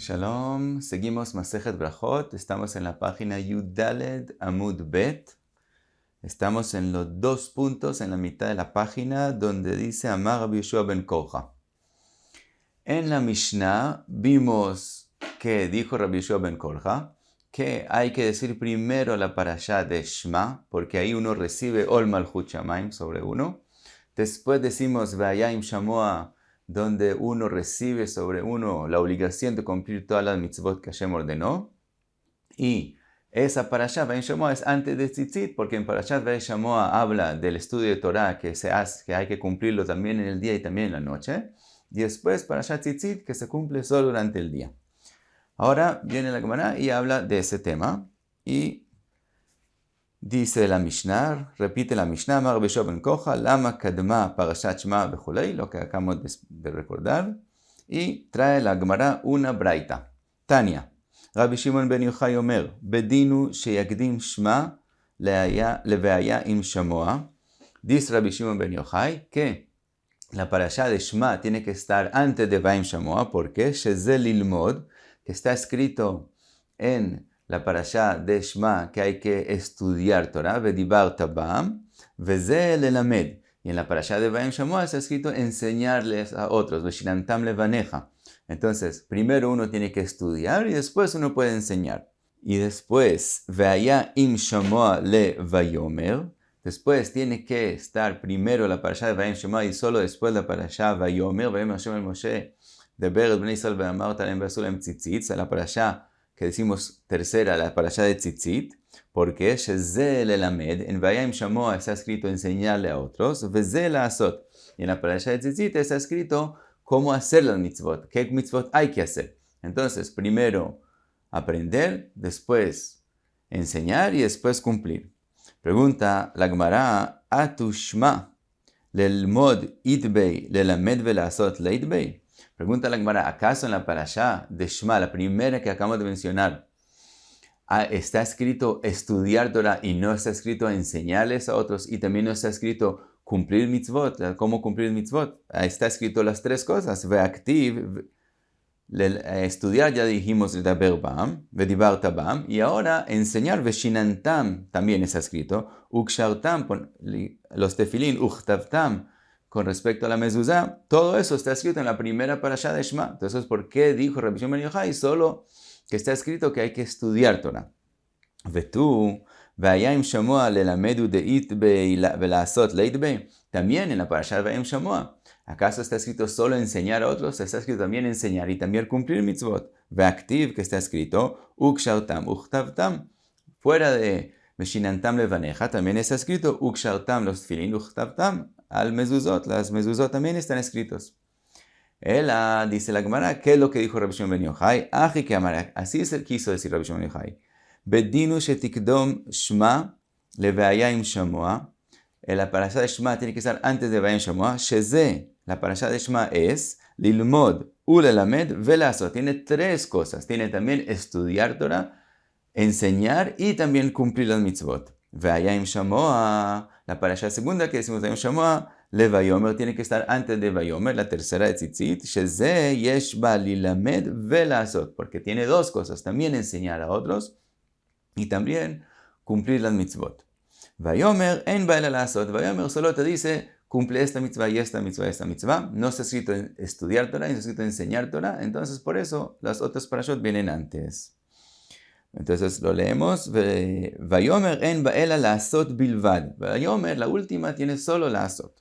Shalom, seguimos Masejet Brajot, estamos en la página Yudaled Amud Bet. Estamos en los dos puntos en la mitad de la página donde dice Amar Rabbi Yoshua ben Korja. En la Mishnah vimos que dijo Rabbi Yoshua ben Korja que hay que decir primero la parashá de Shema, porque ahí uno recibe Ol Malchut Shamayim sobre uno. Después decimos Vayayim Shamoa, donde uno recibe sobre uno la obligación de cumplir todas las mitzvot que Hashem ordenó. Y esa parashá, Vayayim Shamoa, es antes de Tzitzit, porque en parashá Vayayim Shamoa habla del estudio de Torah que se hace, que hay que cumplirlo también en el día y también en la noche. Y después parashá Tzitzit, que se cumple solo durante el día. Ahora viene la Gemara y habla de ese tema. Y dice la Mishnah, repite la Mishnah, Amar Rabbi Yoshua ben Korja, Lama Kadma Parashat Shema Bechulei, lo que acabamos de recordar, y trae la Gemara una braita. Tania, Rabbi Shimon ben Yochai Omer, Bedinu sheyakdim Shema leveaya im Shamoa. Dice Rabbi Shimon ben Yochai que la parashá de Shema tiene que estar antes de Vayim Shamoa, porque Sheze Lilmod, que está escrito en la parashá de Shema que hay que estudiar Torah, Vedibar Tabam, Veze Lelamed. Y en la parashá de Vayim Shamoa está escrito enseñarles a otros, Veshinantam Levaneja. Entonces, primero uno tiene que estudiar y después uno puede enseñar. Y después, Veaya im Shamoa le Vayomer. Después tiene que estar primero la parashá de Vayim Shamoa y solo después la parashá Vayomer, Vayim Hashem el Moshe, Deber Bnei Israel ve'amar talem ve'asulem tzitzit, la parashá que decimos tercera, la parashá de Tzitzit, porque Sheze Lelamed, en Vayayim Shamoa está escrito enseñarle a otros, Veze La'asot, y en la parashá de Tzitzit está escrito cómo hacer las mitzvot, qué mitzvot hay que hacer. Entonces, primero aprender, después enseñar y después cumplir. Pregunta la Gemara, Atu Shma, Lelmod Itbei, Lelamed ve'la'asot leitbei. Pregunta la Gemara, ¿acaso en la parashá de Shema, la primera que acabamos de mencionar, está escrito estudiar Torah y no está escrito enseñarles a otros y también no está escrito cumplir mitzvot? ¿Cómo cumplir mitzvot? Está escrito las tres cosas. Ve'aktiv, estudiar ya dijimos el daber bam, vedibar tabam, y ahora enseñar veshinantam también está escrito, ukshartam, los tefilín, uchtavtam, con respecto a la mezuzá, todo eso está escrito en la primera parashá de Shema. Entonces, ¿por qué dijo Rabbi Shimon ben Yochai solo que está escrito que hay que estudiar Torah? Vetú, Vayayim Shamoa lelamedu deitbe ve'la'asot leitbe. También en la parashá de Vayayim Shamoa, ¿acaso está escrito solo enseñar a otros? Está escrito también enseñar y también cumplir mitzvot. Ve'aktiv, que está escrito, ukshartam, uchtavtam. Fuera de Veshinantam levaneja, también está escrito, ukshartam los tefilin, uchtavtam. Al mezuzot, las mezuzot también están escritos. Ela, dice la Gemara, ¿qué es lo que dijo Rabbi Shimon ben Yochai? Aji que amara, así es el quiso decir Rabbi Shimon ben Yochai. Bedinu shetikdom Shema leveayim Shamoa. La parashá de Shema tiene que estar antes de Vayim Shamoa. Sheze, la parashá de Shema es lilmod, ulelamed, velasot. Tiene tres cosas. Tiene también estudiar Torah, enseñar y también cumplir las mitzvot. Vayayim Shamoa, la parashá segunda que decimos Vayayim Shamoa, le Vayomer tiene que estar antes de Vayomer, la tercera de Tzitzit, Sheze yesh ba lilamed velasot, porque tiene dos cosas, también enseñar a otros y también cumplir las mitzvot. Vayomer en ba lasot, Vayomer solo te dice cumple esta mitzvah y esta mitzvah y esta mitzvah, no está escrito estudiar Torah, no está escrito enseñar Torah, entonces por eso las otras parashot vienen antes. Entonces lo leemos. Vayomer en ba'ela la'asot bilvad. Vayomer, la última, tiene solo la'asot.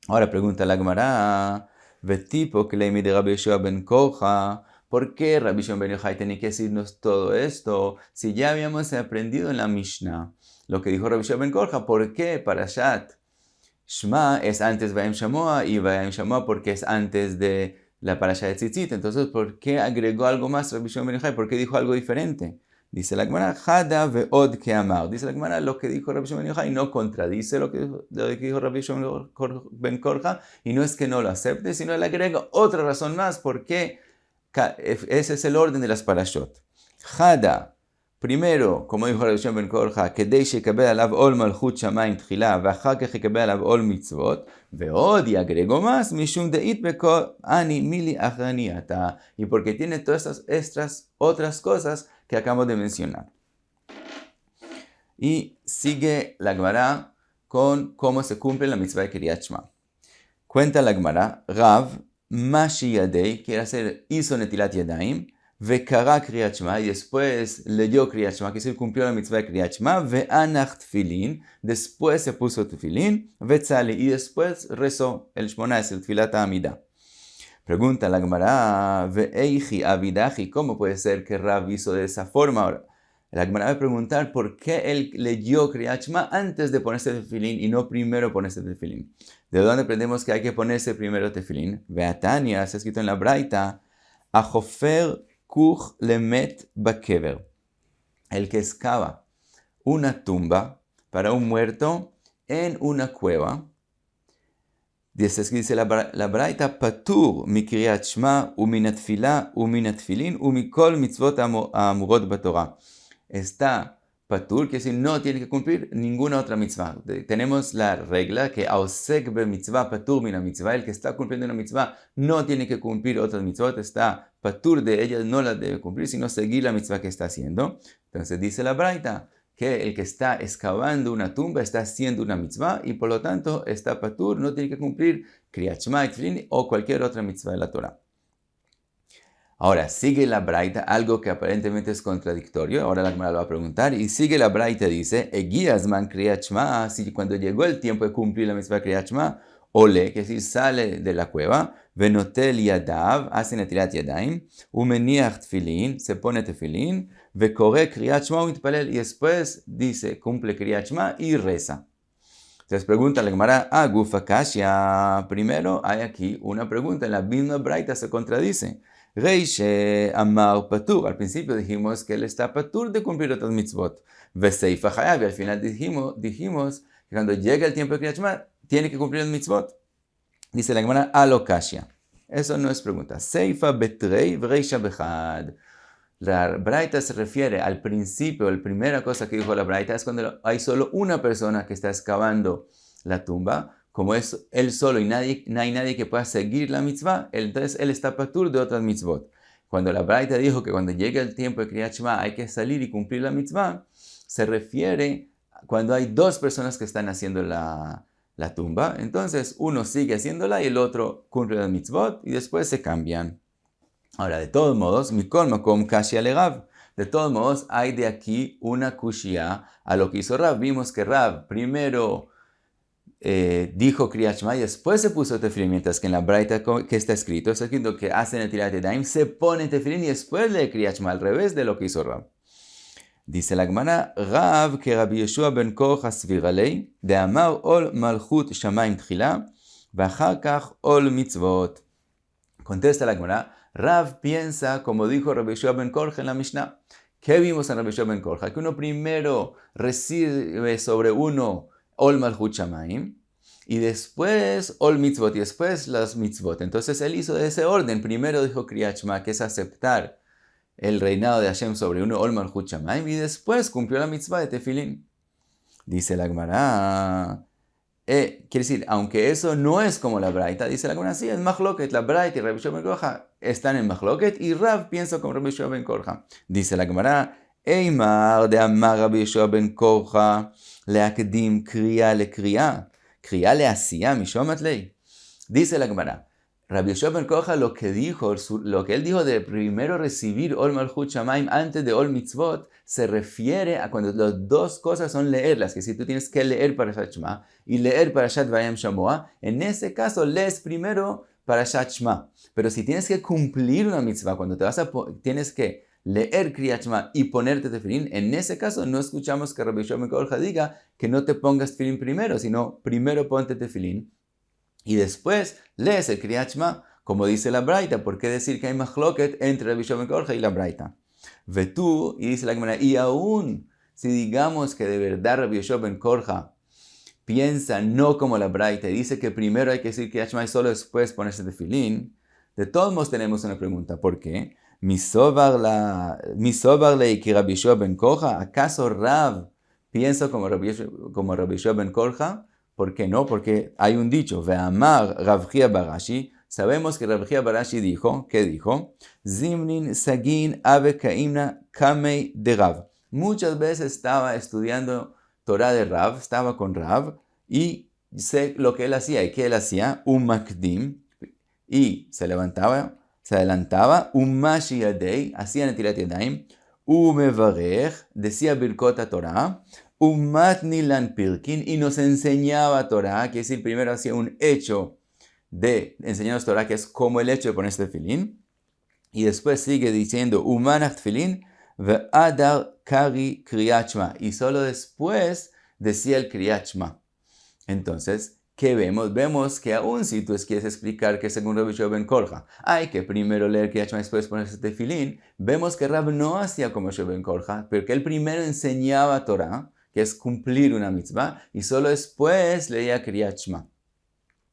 Ahora pregunta la Gemara, Vetipo kleimi de Rabbi Yoshua ben Korja, ¿por qué Rabbi Shimon ben Yochai tiene que decirnos todo esto si ya habíamos aprendido en la Mishnah lo que dijo Rabbi Shimon ben Korja? ¿Por qué parashat Shema es antes de Vayim Shamoa y Vayim Shamoa porque es antes de la parashá de Tzitzit? Entonces, ¿por qué agregó algo más Rabbi Shimon ben Yochai? ¿Por qué dijo algo diferente? Dice la Gemara, Hada ve'od que amar. Dice la Gemara, lo que dijo Rabbi Shimon ben Yochai no contradice lo que dijo Rabbi Shimon ben Korja, y no es que no lo acepte, sino le agrega otra razón más, porque ese es el orden de las parashot. Hada, primero, como dijo Rabbi Shimon ben Korja, כדי שיקבל עליו עול מלכות שמיים תחילה, ואחר כך יקבל עליו עול מצוות, ועוד יגרego más, משום דאית בכל אני מילי אחרני אתה, y porque tiene todas estas otras cosas que acabo de mencionar. Y sigue la Gemara con cómo se cumple la mitzvah de Kriyat Shema. Cuenta la Gemara, Rav, Mashi Yadei, quiere hacer, hizo Netilat Yadayim, Vekara Kriyat Shema, y después leyó Kriyat Shema, que se cumplió la mitzvah de Kriyat Shema, Ve'anach Tfilin, después se puso Tfilin, Vetzali, y después rezó el Shmona, es el Tfilat Amida. Pregunta la Gemara, Ve'eichi Avidachi, ¿cómo puede ser que Rav hizo de esa forma? Ahora, la Gemara va a preguntar por qué él leyó Kriyat Shema antes de ponerse tefilín y no primero ponerse tefilín. ¿De dónde aprendemos que hay que ponerse primero tefilín? Beatania, se ha escrito en la Braita, Achofer kuch lemet bakever. El que excava una tumba para un muerto en una cueva. Dice la Braita, Patur mi Kriyat Shema u min atfila u min atfilin u mikol mitzvot amurot batorah. Está patur, que si no tiene que cumplir ninguna otra mitzvah. Tenemos la regla que ausek be mitzvah patur mina mitzvah. El que está cumpliendo una mitzvah no tiene que cumplir otras mitzvot. Está patur de ella, no la debe cumplir, sino seguir la mitzvah que está haciendo. Entonces dice la Braita que el que está excavando una tumba está haciendo una mitzvah y por lo tanto está patur, no tiene que cumplir Kriyat Shema y Tefilin o cualquier otra mitzvah de la Torah. Ahora, sigue la Braita, algo que aparentemente es contradictorio. Ahora la Gemara lo va a preguntar. Y sigue la Braita, dice, Egiazman Kriyat Shema, si cuando llegó el tiempo de cumplir la mitzvah Kriyat Shema, ole, que si sale de la cueva, venotel yadav, hace netilat yadayim, umeniach tefilin, se pone tefilin, vekore Kriyat Shema mitpalel, y después dice, cumple Kriyat Shema y reza. Entonces pregunta la Gemara, gufa kashya. Primero hay aquí una pregunta, en la misma Braita se contradice. Reishe amar patur. Al principio dijimos que él está patur de cumplir otras mitzvot. Veseifa hayav. Y al final dijimos que cuando llega el tiempo de Kriyat Shema, tiene que cumplir el mitzvot. Dice la Gemara, alokashya. Eso no es pregunta. Seifa betrei vreisha bechad. La Braita se refiere al principio, la primera cosa que dijo la Braita es cuando hay solo una persona que está excavando la tumba. Como es él solo y no hay nadie que pueda seguir la mitzvah, entonces él está patur de otras mitzvot. Cuando la Braita dijo que cuando llega el tiempo de Kriyat Shema hay que salir y cumplir la mitzvah, se refiere cuando hay dos personas que están haciendo la tumba. Entonces uno sigue haciéndola y el otro cumple la mitzvot y después se cambian. Ahora, de todos modos, mikol makom kashya le Rav. De todos modos, hay de aquí una kushia a lo que hizo Rav. Vimos que Rav primero dijo Kriyat Shema y después se puso tefilín, mientras que en la Braita que está escrito que hacen el Netilat Yadayim, se pone tefilín y después lee Kriyat Shema, al revés de lo que hizo Rav. Dice la Gemara, Rav que Rabbi Yeshua ben Korja svir alei, de amar ol malchut shamayim tchila, v'achar kach ol mitzvot. Contesta la Gemara, Rav piensa como dijo Rabbi Yeshua ben Korja en la Mishnah. ¿Qué vimos en Rabbi Yeshua ben Korja? Que uno primero recibe sobre uno Ol Malchut Shamayim, y después Ol Mitzvot, y después las Mitzvot. Entonces él hizo de ese orden. Primero dijo Kriyat Shema, que es aceptar el reinado de Hashem sobre uno, Ol Malchut Shamayim, y después cumplió la Mitzvah de Tefilin. Dice la Gemara, quiere decir, aunque eso no es como la Braita, dice la Gemara, sí, es Machloket, la Braita y Rabbi Yeshua ben Korja están en Machloket, y Rav piensa como Rabbi Yeshua ben Korja. Dice la Gemara, Eimar de Amar Rabbi Yeshua ben Korja, להקדים קריאה לקריאה, קריאה לעשייה משום ליה. Dice la Gemara, Rabbi Yeshua ben Korja lo que él dijo de primero recibir Ol Malchut Shamayim antes de Ol Mitzvot, se refiere a cuando las dos cosas son leerlas, que si tú tienes que leer Parashat Shema y leer Parashat Vayam Shamoa, en ese caso lees primero Parashat Shema. Pero si tienes que cumplir una mitzvah, cuando tienes que leer Kriyat Shema y ponerte tefilín, en ese caso no escuchamos que Rabbi Yeshua ben Korja diga que no te pongas tefilín primero, sino primero ponte tefilín y después lees el Kriyat Shema, como dice la Braita. ¿Por qué decir que hay machloket entre Rabbi Yeshua ben Korja y la Braita? Vetú, y dice la Gemara, y aún si digamos que de verdad Rabbi Yeshua ben Korja piensa no como la Braita y dice que primero hay que decir Kriyat Shema y solo después ponerse tefilín, de todos modos tenemos una pregunta. ¿Por qué? Misobar le que Rabbi Yoshua ben Korja. ¿Acaso Rav piensa como Rabbi Yoshua ben Korja? ¿Por qué no? Porque hay un dicho, Ve'amar Rav Chia bar Ashi. Sabemos que Rav Chia bar Ashi dijo, ¿qué dijo? Zimnin sagin ave kaimna kamei de Rav. Muchas veces estaba estudiando Torah de Rav, estaba con Rav, y sé lo que él hacía. ¿Y qué él hacía? Un makdim, y se adelantaba, un mashi yadei, hacía netilat yadayim, un mevarech, decía birkot Torah, un matni lan pirkin, y nos enseñaba Torah, que es decir, primero hacía un hecho de enseñarnos Torah, que es como el hecho de ponerse tefilín, y después sigue diciendo, umanach tefilín, ve'adar kari kriyat shma, y solo después decía el kriyat shma. Entonces, ¿qué vemos? Vemos que aún si tú quieres explicar que según Rabbi Yoshua ben Korja hay que primero leer Kriyat Shema y después ponerse tefilín, vemos que Rab no hacía como Yoshua ben Korja, pero que él primero enseñaba Torah, que es cumplir una mitzvah, y solo después leía Kriyat Shema.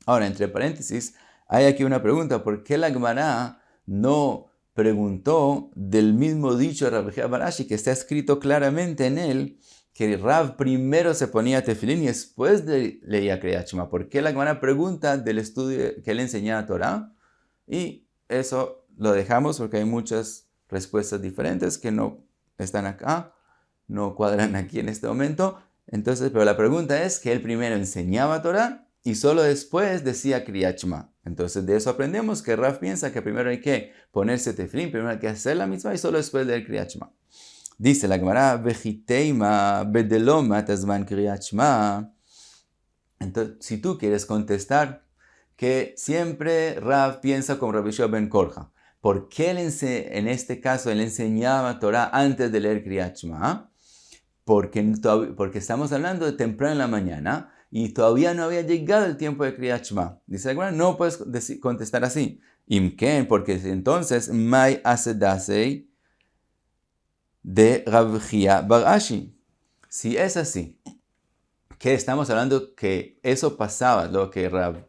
Ahora, entre paréntesis, hay aquí una pregunta: ¿por qué la Gemara no preguntó del mismo dicho de Rabbi Chia bar Ashi, que está escrito claramente en él, que Rav primero se ponía tefilín y después leía Kriyat Shema? ¿Por qué la Gemara pregunta del estudio que él enseñaba Torah? Y eso lo dejamos porque hay muchas respuestas diferentes que no están acá, no cuadran aquí en este momento. Entonces, pero la pregunta es que él primero enseñaba Torah y solo después decía Kriyat Shema. Entonces de eso aprendemos que Rav piensa que primero hay que ponerse tefilín, primero hay que hacer la mitzvah y solo después leer Kriyat Shema. Dice la Gemara, Vejiteima bedeloma tazman Kriyat Shema. Entonces, si tú quieres contestar que siempre Rav piensa como Rabbi Yoshua ben Korja, ¿por qué en este caso él enseñaba Torah antes de leer Kriyat Shema? Porque estamos hablando de temprano en la mañana y todavía no había llegado el tiempo de Kriyat Shema. Dice la Gemara, no puedes contestar así. Imken, porque entonces, Mai asedasei de Rav Chia bar Ashi. Si es así, que estamos hablando que eso pasaba, lo que Rav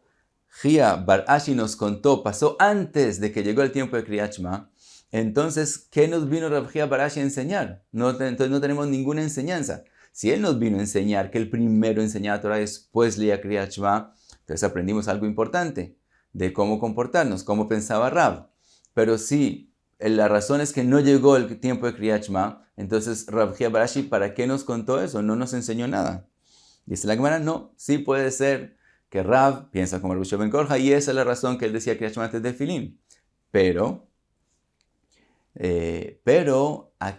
Chia bar Ashi nos contó, pasó antes de que llegó el tiempo de Kriyat Shema, entonces, ¿qué nos vino Rav Chia bar Ashi a enseñar? Entonces no tenemos ninguna enseñanza. Si él nos vino a enseñar que el primero enseñaba Torah, después leía Kriyat Shema, entonces aprendimos algo importante de cómo comportarnos, cómo pensaba Rav. Pero si la razón es que no llegó el tiempo de Kriyat Shema, entonces Rav Chia bar Ashi, ¿para qué nos contó eso? No nos enseñó nada. Dice la Gemara, no, sí puede ser que Rav piensa como Rabbi Yoshua ben Korja y esa es la razón que él decía Kriyat Shema antes de tefilín. Pero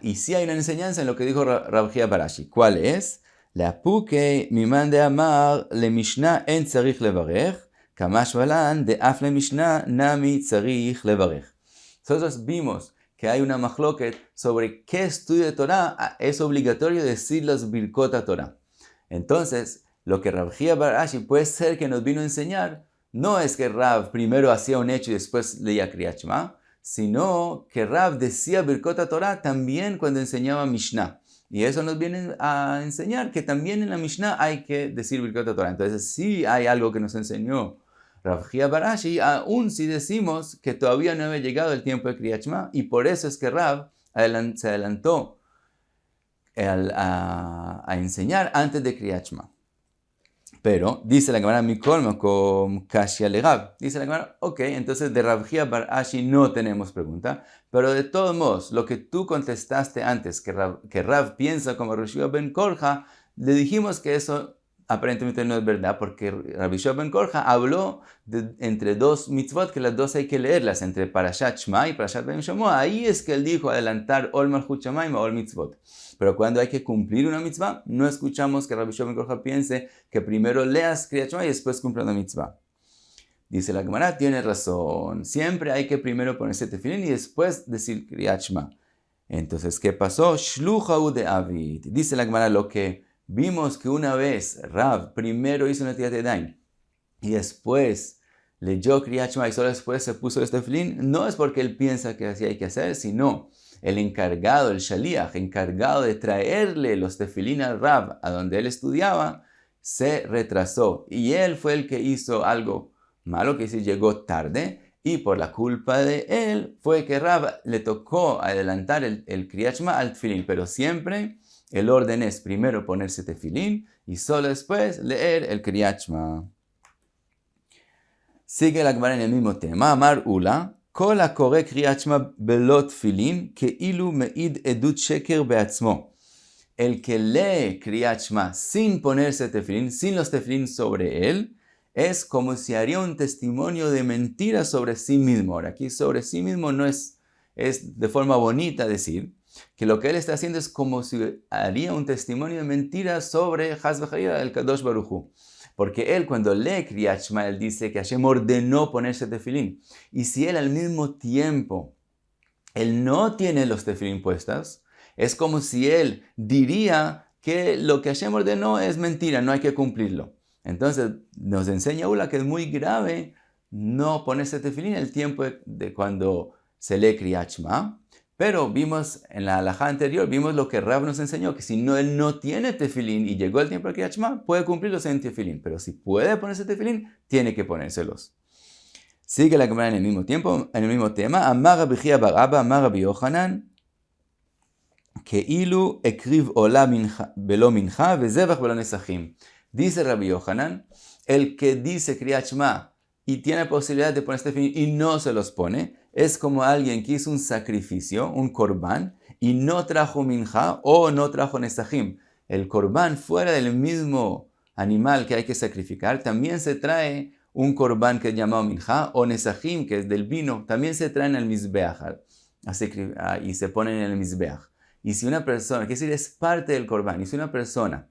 y sí hay una enseñanza en lo que dijo Rav Chia bar Ashi. ¿Cuál es? La puke miman de amar le Mishnah en tzarich levarech, kamash valan de af le Mishnah nami tzarich levarech. Nosotros vimos que hay una machloket sobre qué estudio de Torah es obligatorio decir las birkot Torah. Entonces, lo que Rav Chia bar Ashi puede ser que nos vino a enseñar, no es que Rav primero hacía un hecho y después leía Kriyat Shema, sino que Rav decía birkot Torah también cuando enseñaba Mishnah. Y eso nos viene a enseñar que también en la Mishnah hay que decir birkot Torah. Entonces, sí hay algo que nos enseñó Rav Chia bar Ashi, aún si decimos que todavía no había llegado el tiempo de Kriyat Shema, y por eso es que Rav se adelantó a enseñar antes de Kriyat Shema. Pero, dice la Gemara, Mikol Makom Kashya le Rav. Dice la Gemara, ok, entonces de Rav Chia bar Ashi no tenemos pregunta, pero de todos modos, lo que tú contestaste antes, que Rav piensa como Rabbi Yoshua ben Korja, le dijimos que eso aparentemente no es verdad, porque Rabbi Yoshua ben Korja habló entre dos mitzvot, que las dos hay que leerlas, entre Parashat Shema y Parashat Ben Shemua. Ahí es que él dijo adelantar Ol Malchut Shamayim a Ol Mitzvot. Pero cuando hay que cumplir una mitzvah, no escuchamos que Rabbi Yoshua ben Korja piense que primero leas Kriyat Shema y después cumpla una mitzvah. Dice la Gemara, tiene razón. Siempre hay que primero ponerse tefilín y después decir Kriyat Shema. Entonces, ¿qué pasó? Shluchau de Avid. Dice la Gemara, lo que vimos que una vez Rav primero hizo netilat yadayim y después leyó Kriyat Shema y solo después se puso este tefilín, no es porque él piensa que así hay que hacer, sino el encargado, el shaliach, encargado de traerle los tefilín al Rav a donde él estudiaba, se retrasó. Y él fue el que hizo algo malo, que sí llegó tarde, Y por la culpa de él fue que Rab le tocó adelantar el Kriyat Shema al tefilín. Pero siempre el orden es primero ponerse tefilín y solo después leer el Kriyat Shema. Sigue la Gemara en el mismo tema. Amar Ula, Kol הקורא קריאת שמע בלא תפילין, כאילו מעיד עדות שקר בעצמו. El que lee Kriyat Shema sin ponerse tefilín, sin los tefilín sobre él, es como si haría un testimonio de mentira sobre sí mismo. Ahora, aquí sobre sí mismo no es de forma bonita decir que lo que él está haciendo es como si haría un testimonio de mentira sobre Haz v'Chalila, el Kadosh Baruj Hu. Porque él cuando lee Kriyat Shema, él dice que Hashem ordenó ponerse tefilín. Y si él al mismo tiempo, él no tiene los tefilín puestas, es como si él diría que lo que Hashem ordenó es mentira, no hay que cumplirlo. Entonces nos enseña Ula que es muy grave no ponerse tefilín el tiempo de cuando se lee Kriyat Shema. Pero vimos en la halajá anterior, vimos lo que Rab nos enseñó, que si no, él no tiene tefilín y llegó el tiempo de Kriyat Shema, puede cumplirlos en tefilín. Pero si puede ponerse tefilín, tiene que ponérselos. Sigue la Gemara en el mismo tiempo, en el mismo tema. Amar Rabbi Chia bar Abba, amar Rabbi Yochanan, כאילו הקריב עולה בלא מנחה וזבח בלא נסכים. Dice Rabbi Yochanan, el que dice Kriyat Shema y tiene posibilidad de ponerse tefilín y no se los pone, es como alguien que hizo un sacrificio, un korban, y no trajo minja o no trajo nesachim. El korban fuera del mismo animal que hay que sacrificar, también se trae un korban que es llamado minja o nesachim, que es del vino, también se traen al mizbeach y se ponen en el mizbeach. Y si una persona, quiere decir, es parte del korban, y si una persona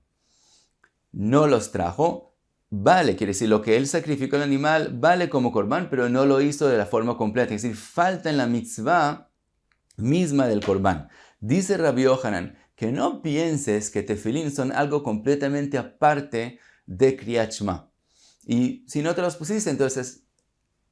no los trajo, vale, quiere decir, lo que él sacrificó el animal vale como korban, pero no lo hizo de la forma completa. Es decir, falta en la mitzvah misma del korban. Dice Rabbi Yochanan, que no pienses que tefilín son algo completamente aparte de Kriyat Shema. Y si no te los pusiste, entonces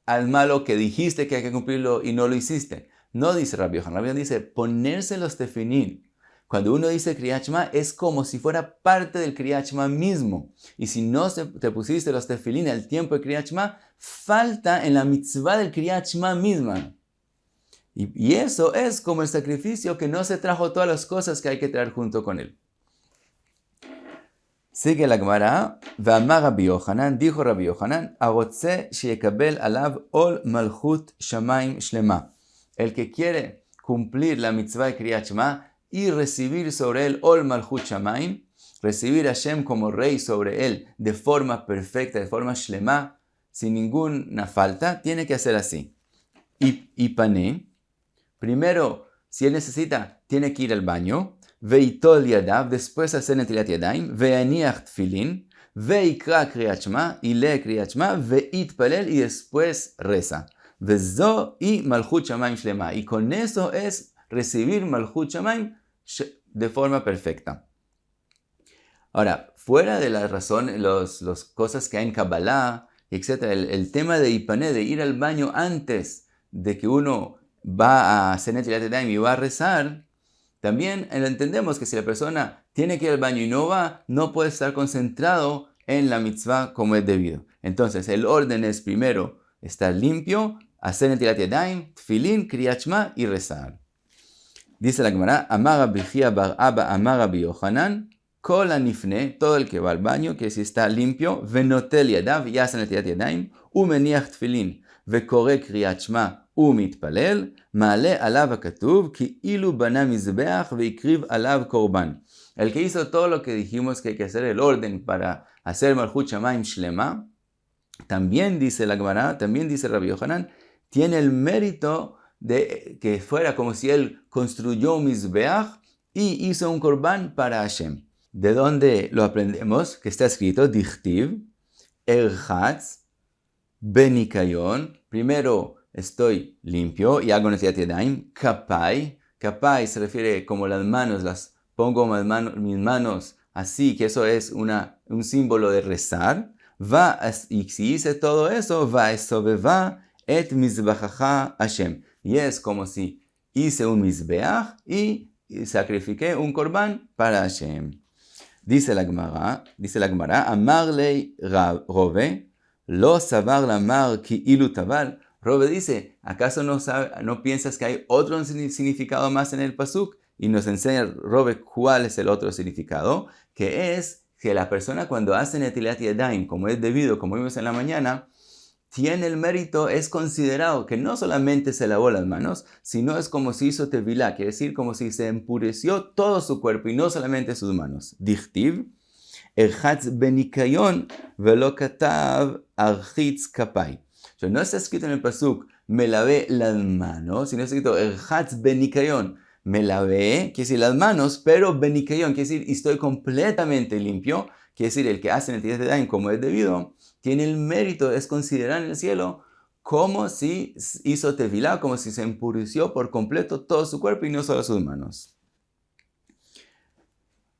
al malo que dijiste que hay que cumplirlo y no lo hiciste. No dice Rabbi Yochanan. Rabbi Yochanan dice, ponerse los tefilín. Cuando uno dice Kriyat Shema, es como si fuera parte del Kriyat Shema mismo. Y si no te pusiste los tefilín al tiempo de Kriyat Shema, falta en la mitzvah del Kriyat Shema misma. Y eso es como el sacrificio que no se trajo todas las cosas que hay que traer junto con él. Sigue la Gemara. Ve'amar Rabbi Yochanan, dijo Rabbi Yochanan, הרוצה שיקבל עליו עול מלכות שמיים שלמה. El que quiere cumplir la mitzvah de Kriyat Shema y recibir sobre él Ol Malchut Shamayim, recibir a Hashem como rey sobre él de forma perfecta, de forma shlema, sin ninguna falta, tiene que hacer así. Y pané, primero, si él necesita, tiene que ir al baño, veitol yadav, después hacer netilat yadayim, veaniach tfilin, veikra Kriyat Shema, y lee Kriyat Shema, veitpalel, y después reza. Vezo y Malchut Shamayim shlema. Y con eso es recibir Malchut Shamayim de forma perfecta. Ahora, fuera de la razón, las cosas que hay en Kabbalah, etc., el tema de Ipané, de ir al baño antes de que uno va a hacer Netilat Yadayim y va a rezar, también entendemos que si la persona tiene que ir al baño y no va, no puede estar concentrado en la mitzvah como es debido. Entonces, el orden es primero estar limpio, hacer Netilat Yadayim, tefilín, Kriyat Shema y rezar. Dice la Gemara, Amar Rabbi Chia bar Abba, Amar Rabbi Yochanan, Kol hanifne, todo el que va al baño, que si está limpio, venotel yadav, y hace netilat yadayim, umeniach tefilin, וקורא קריאת שמע ומתפלל, מעלה עליו הכתוב, כאילו בנה מזבח והקריב עליו קורבן. El que hizo todo lo que dijimos que hay que hacer, el orden para hacer Malchut Shamayim Shlema, también dice la Gemara, también dice Rabbi Yochanan, tiene el mérito de que fuera como si él construyó un mizbeach y hizo un korban para Hashem. ¿De dónde lo aprendemos? Que está escrito, Dichtiv, Erchatz, Benikayon. Primero estoy limpio y hago netilat yadayim. Kapai. Kapai se refiere como las manos, las pongo mis manos así, que eso es un símbolo de rezar. Y si hice todo eso, va esoveva et mizbachacha Hashem. Y es como si hice un mizbeach y sacrifiqué un korban para Hashem. Dice la Gemara, Amar lei Rove, lo savar lamar ki ilu taval. Robe dice, ¿acaso no piensas que hay otro significado más en el pasuk? Y nos enseña Robe cuál es el otro significado, que es que la persona cuando hace Netilat Yadayim, como es debido, como vimos en la mañana, tiene el mérito, es considerado que no solamente se lavó las manos, sino es como si hizo tevilá, quiere decir como si se empureció todo su cuerpo y no solamente sus manos. Dichtiv, Erchatz benikayon velo katav architz kapai. No está escrito en el pasuk, me lavé las manos, sino está escrito Erchatz benikayon. Me lavé, quiere decir las manos, pero benikayon, quiere decir estoy completamente limpio, quiere decir el que hace en el Netilat Yadayim como es debido, tiene el mérito, es considerar en el cielo como si hizo tevilá, como si se empureció por completo todo su cuerpo y no solo sus manos.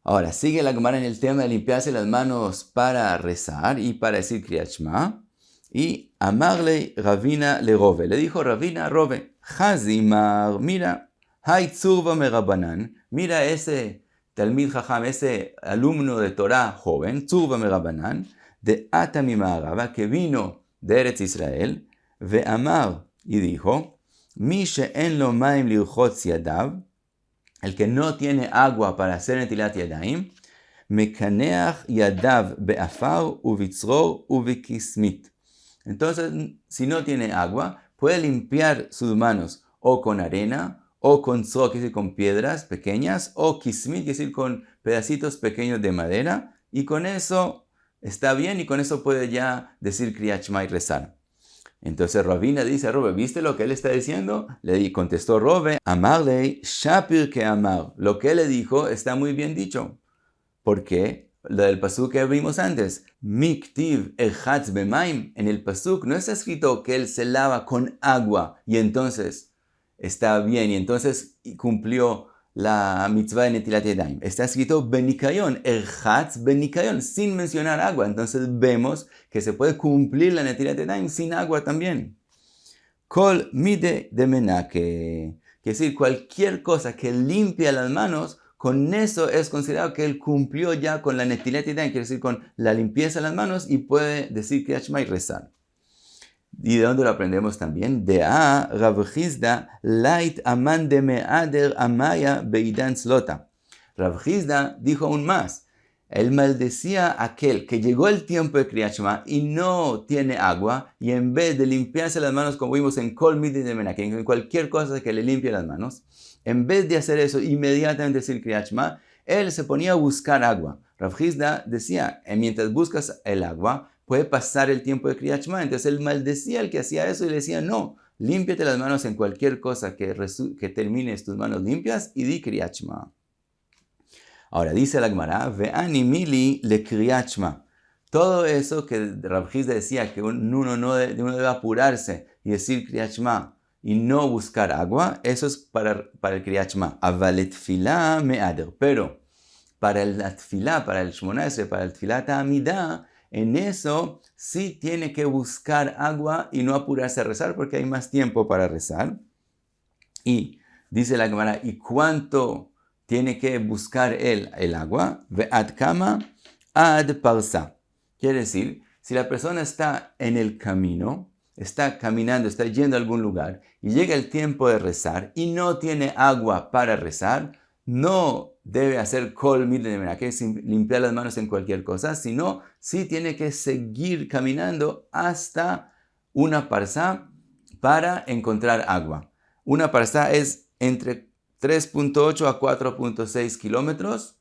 Ahora, sigue la Gemara en el tema de limpiarse las manos para rezar y para decir Kriyat Shema. Y amarle Ravina le Rove. Le dijo Ravina a Rove, Chazimar, mira, hay tzurva merabanan, mira ese Talmid Jajam, ese alumno de Torah joven, tzurva merabanan, de Atami Ma'araba, que vino de Eretz Israel, ve amar, y dijo, Mi she'en lo maim lirchotz yadav, el que no tiene agua para hacer Netilat Yadayim, mekaneach yadav be'afar uvitzror uvikismit. Entonces, si no tiene agua, puede limpiar sus manos o con arena, o con tzror, que es decir, con piedras pequeñas, o kismit, que es decir, con pedacitos pequeños de madera, y con eso está bien, y con eso puede ya decir Kriyat Shema y rezar. Entonces Ravina dice a Robe, ¿viste lo que él está diciendo? Le contestó Robe, Amarle Shapir que amar. Lo que él le dijo está muy bien dicho. ¿Por qué? Lo del pasuk que vimos antes. Miktiv echatz bemaim. En el pasuk no está escrito que él se lava con agua y entonces está bien y entonces cumplió la mitzvah de Netilat Yadayim. Está escrito benikayon, erchatz benikayon, sin mencionar agua. Entonces vemos que se puede cumplir la Netilat Yadayim sin agua también. Kol mide de menake, es decir, cualquier cosa que limpia las manos, con eso es considerado que él cumplió ya con la Netilat Yadayim, quiere decir con la limpieza de las manos y puede decir Kriyat Shema y rezar. ¿Y de dónde lo aprendemos también? De a Rav Chizda lait aman de meader amaya beidan slota. Rav Chizda dijo aún más. Él maldecía a aquel que llegó el tiempo de Kriyat Shema y no tiene agua, y en vez de limpiarse las manos, como vimos en Kol Midi de Menake, en cualquier cosa que le limpie las manos, en vez de hacer eso, inmediatamente decir Kriyat Shema, él se ponía a buscar agua. Rav Chizda decía, mientras buscas el agua, puede pasar el tiempo de Kriyat Shema. Entonces él maldecía al que hacía eso y le decía, no, límpiate las manos en cualquier cosa que termines tus manos limpias y di Kriyat Shema. Ahora dice la Gemara, ve'ani mili le Kriyat Shema. Todo eso que Rav Chizda decía que uno debe apurarse y decir Kriyat Shema y no buscar agua, eso es para el Kriyat Shema. Avalet tefilá me'ader. Pero para el tefilá, para el Shmona Esrei, para el Tefilat Hamidah, en eso sí tiene que buscar agua y no apurarse a rezar porque hay más tiempo para rezar. Y dice la Gemara, ¿y cuánto tiene que buscar el agua? Ve'ad kama ad parsa. Quiere decir, si la persona está en el camino, está caminando, está yendo a algún lugar y llega el tiempo de rezar y no tiene agua para rezar, no debe hacer kol mid de menake, limpiar las manos en cualquier cosa, sino sí tiene que seguir caminando hasta una parsá para encontrar agua. Una parsá es entre 3.8 a 4.6 kilómetros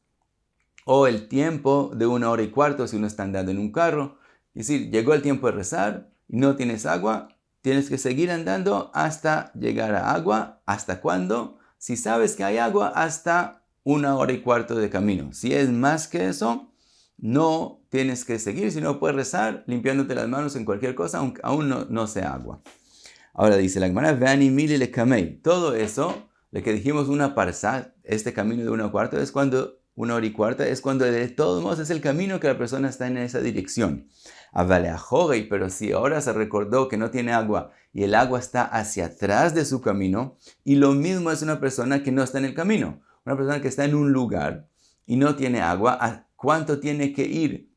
o el tiempo de 1 hora y cuarto si uno está andando en un carro. Es decir, llegó el tiempo de rezar y no tienes agua, tienes que seguir andando hasta llegar a agua. ¿Hasta cuándo? Si sabes que hay agua, hasta 1 hora y cuarto de camino. Si es más que eso, no tienes que seguir, sino puedes rezar limpiándote las manos en cualquier cosa, aunque aún no sea agua. Ahora dice la Gemara, ve'ani mili le kamei. Todo eso, lo que dijimos una parsá, este camino de 1 cuarto, es cuando 1 hora y cuarta, es cuando de todos modos es el camino que la persona está en esa dirección. Pero si ahora se recordó que no tiene agua y el agua está hacia atrás de su camino, y lo mismo es una persona que no está en el camino. Una persona que está en un lugar y no tiene agua, ¿a cuánto tiene que ir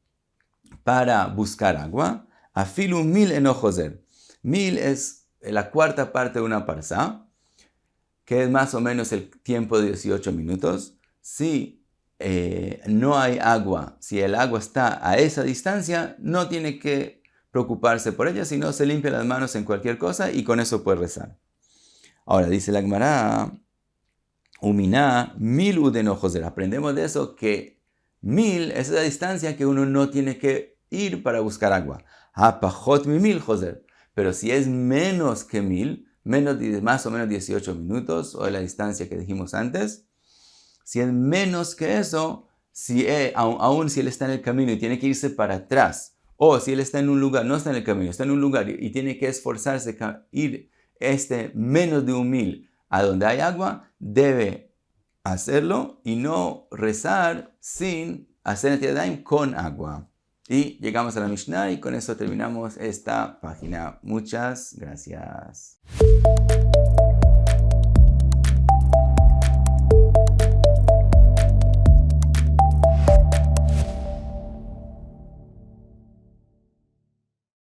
para buscar agua? Afilu 1000 enojoser. 1000 es la cuarta parte de una parsá, que es más o menos el tiempo de 18 minutos. Si no hay agua, si el agua está a esa distancia, no tiene que preocuparse por ella, sino se limpia las manos en cualquier cosa y con eso puede rezar. Ahora dice la Gemara, Uminá, 1000 udenojoser. Aprendemos de eso que 1000 es la distancia que uno no tiene que ir para buscar agua. Apajot mi 1000 joser. Pero si es menos que 1000, más o menos 18 minutos, o la distancia que dijimos antes, si es menos que eso, aún si él está en el camino y tiene que irse para atrás, o si él está en un lugar, no está en el camino, está en un lugar y tiene que esforzarse a ir menos de 1000 a donde hay agua, debe hacerlo y no rezar sin hacer el Yadayim con agua. Y llegamos a la Mishnah y con eso terminamos esta página. Muchas gracias.